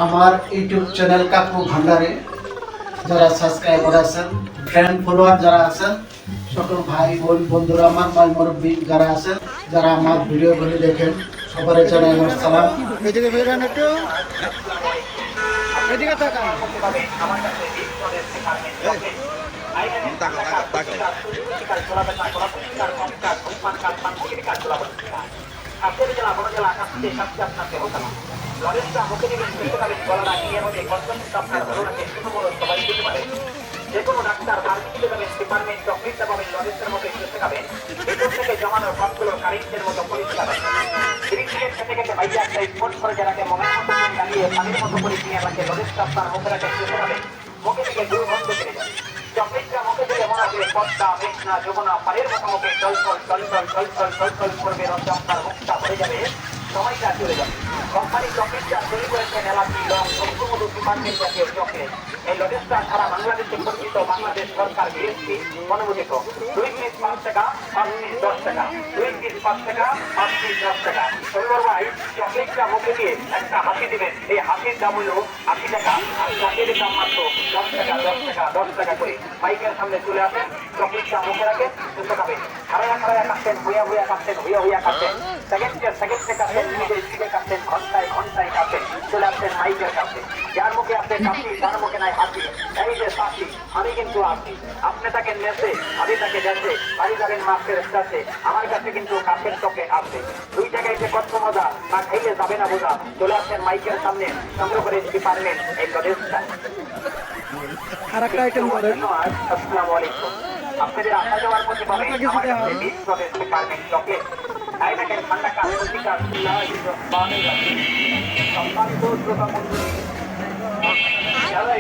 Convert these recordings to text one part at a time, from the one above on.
আমার YouTube channel কাকু ভান্ডারে যারা সাবস্ক্রাইবার আছেন, ফ্রেন্ড ফলোয়ার যারা আছেন, সকল ভাই বোন বন্ধুরা, আমার মাই মুরব্বী যারা আছেন, যারা আমার ভিডিওগুলি দেখেন, সবার জানাই আমার সালাম। এদিকে ফেরান একটু, এদিকে তাকান। যেকোনো ডাক্তার ডিপার্টমেন্ট চকলেটটা পাবেন লজেন্সের মতো একটু খাবেন। ভেতর থেকে জমানো সবগুলো কারেন্টের মতো পরিষ্কার খেতে খেতে বাইরে একটা স্পোর্ট করে যারাকে মনের মতো লাগিয়ে পানির মতো করে নিয়ে রাখে লজেন্সটা আপনার মুখে রাখে খাবেন। মুখে থেকে দুর্গন্ধ চলে যাবে। চকলেটটা মুখে দিলে মনে হবে পদ্মা মেঘনা যমুনা পানির মতো মুখে চল করবে, রসে আপনার মুখটা ভরে যাবে, সময়টা চলে যাবে। কোম্পানি চকলেটটা তৈরি করেছেন এলাচি লং মধু ডিপার্টমেন্ট জাতীয় চকলেট। এই লজেন্সটা সারা বাংলাদেশে পরিচিত, বাংলাদেশ সরকার বিএসপি অনুমোদিত। 2 পিস 5 টাকা, 5 পিস 10 টাকা, 2 পিস 5 টাকা, 5 পিস 10 টাকা। পরিবার ভাই, চকলেটটা মুখে দিয়ে একটা হাসি দিবেন, এই হাসির দাম হলো 80 টাকা, আর চকলেটের দাম মাত্র 10 টাকা 10 টাকা 10 টাকা করে। বাইকের সামনে চলে আসেন, চকলেটটা মুখে রাখেন, সুস্থ খাবেন। খাড়াইয়া কাটছেন, হইয়া কাটছেন, হইয়া কাটছেন, সেকেন্ডে কাটছেন, মিনিটে কাটছেন, ঘন্টায় কাটছেন, চলে আসছেন মাইকের কাছে। যার মুখে আপনি কাশি, তার মুখে নাই হাসি। এই যে সাথী, আমি কিন্তু আসি, আপনি তাকে নেচে, আমি তাকে দেখে, বাড়ি যাবেন মাছের কাছে, আমার কাছে কিন্তু কাছের চোখে আসে। 2 জায়গায় যে কত মজা, না খাইলে যাবে না বোঝা। চলে আসছেন মাইকের সামনে, সংগ্রহ করে ডিপার্টমেন্ট এই লজেন্সটা। আসসালামু আলাইকুম। আপনাদের আসা যাওয়ার পথে পাবেন আমার কাছে 20 প্রদেশ ডিপার্টমেন্ট চকলেট। তাই দেখেন ঠান্ডা কাজ প্রতিকার সম্মানিত শ্রোতা মণ্ডলী, যারা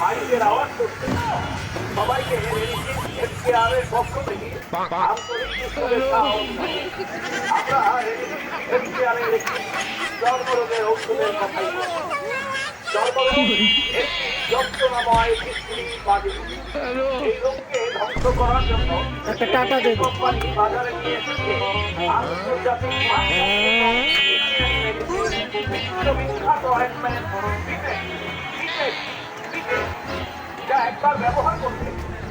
মাইকের আওয়াজ করছে, সবাইকে পক্ষ থেকে আমরা চর্মরোগের ঔষধের কথাই এই রোগকে ধ্বংস করার জন্য কোম্পানি বাজারে নিয়ে এসেছে আন্তর্জাতিক বিশ্ববিখ্যাত যা একবার ব্যবহার করলে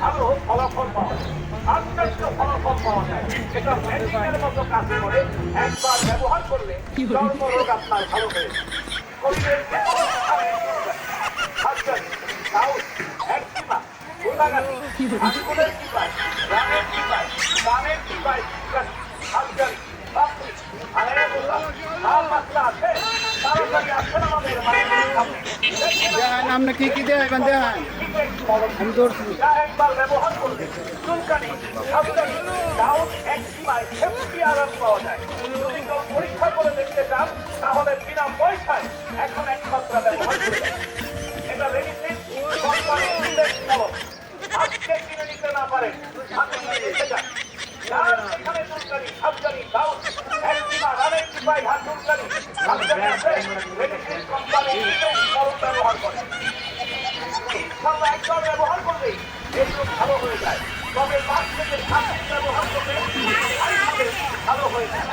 আরো ফলাফল পাওয়া যায়, আশ্চর্য ফলাফল পাওয়া যায়। এটা মেডিসিনের মতো কাজ করে, একবার ব্যবহার করলে চর্মরোগ আপনার ভালো হয়ে যায়। শরীরের আপনি কি কি দেয় এখন দেখান, আমি দৌড়ছি। একবার ব্যবহার করলে চুলকানি, সাবধানি, ডাউন একটিমায় সেফটি আরাম পাওয়া যায়। যদি কেউ পরীক্ষা করে দেখতে চান তাহলে বিনা পয়সায় এখন একমাত্র ব্যবহার করবে। এটা মেডিসিন কোম্পানি আজকে কিনে নিতে না পারে, হাতে নিয়ে যেতে চান। যার সেখানে চুলকানি, সাবধানি, ডাউন একটিমা, রানের টিপাই, হাত চুলকানি, সাবধানি আছে, মেডিসিন কোম্পানি ব্যবহার করে। ইনশাআল্লাহ একবার ব্যবহার করলেই এগুলো ভালো হয়ে যায়। তবে 5 থেকে 7 দিন ব্যবহার করলে ভালো হয়ে যায়।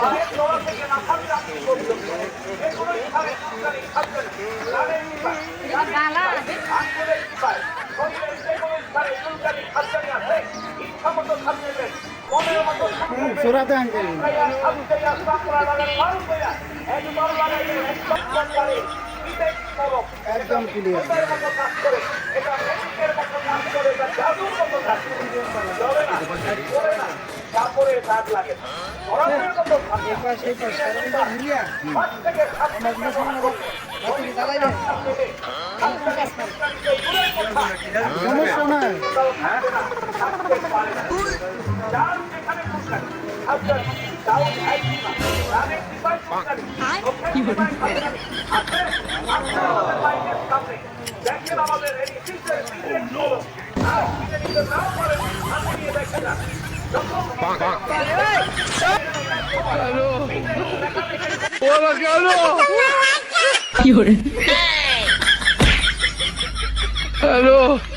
মায়ের তলা থেকে মাথার চাকরি পর্যন্ত এগুলোই খাবে চুলকানি, সাবধানি, রানের টিপাই, আঙ্গুলের টিপাই, শরীরের যে কোনো স্থানে চুলকানি, সাবধানি আছে, ইচ্ছা মতো সাবধানি, মনের মতো একদম ক্লিয়ার। তারপরে দাগ লাগে সমস্যা নাই। দেখেন আমাদের এই দেখে না Halo.